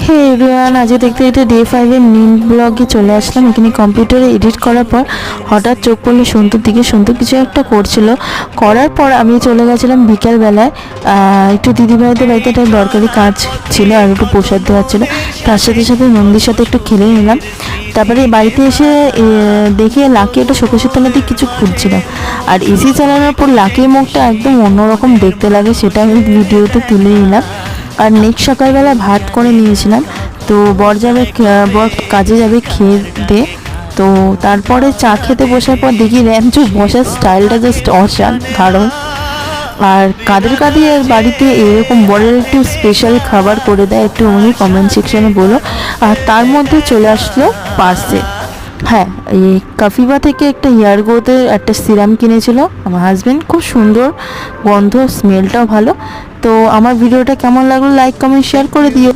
হে everyone, আজ দেখতে দেখতে ডে 5 এর মিন ব্লগে চলে আসলাম। এখানে কম্পিউটারে এডিট করার পর হঠাৎ চোখ পড়লো সন্তুর দিকে। সন্তু কিছু একটা করছিল, করার পর আমি চলে গেছিলাম বিকেলবেলায় একটু দিদিভাইদের বাড়িতে একটা দরকারি কাজ ছিল আর একটু প্রসাদ দেওয়ার ছিল। তার সাথে সাথে নন্দীর সাথে একটু খেলে নিলাম। তারপরে বাড়িতে এসে দেখে লাকি একটা শোকেশের তলা দিয়ে কিছু খুঁজছিলাম, আর এসি চালানোর পর লাকির মুখটা একদম অন্যরকম দেখতে লাগে, সেটা আমি ভিডিওতে তুলে নিলাম। আর নেক্সট সকালবেলা ভাত করে নিয়েছিলাম। তো বর যাবে, বর কাজে যাবে খেয়ে দিয়ে। তো তারপরে চা খেতে বসার পর দেখি র্যাঞ্চো বসার স্টাইলটা জাস্ট অসাধারণ। আর কাদের কাদের বাড়িতে এরকম বরের একটু স্পেশাল খাবার করে দেয় একটু উনি কমেন্ট সেকশনে বলো। আর তার মধ্যে চলে আসলো পার্সেল। হ্যাঁ, এই কাফিবা থেকে একটা হেয়ার গ্রোথের একটা সিরাম কিনেছিল আমার হাজব্যান্ড, খুব সুন্দর গন্ধ, স্মেলটাও ভালো। তো আমার ভিডিওটা কেমন লাগলো লাইক কমেন্ট শেয়ার করে দিও।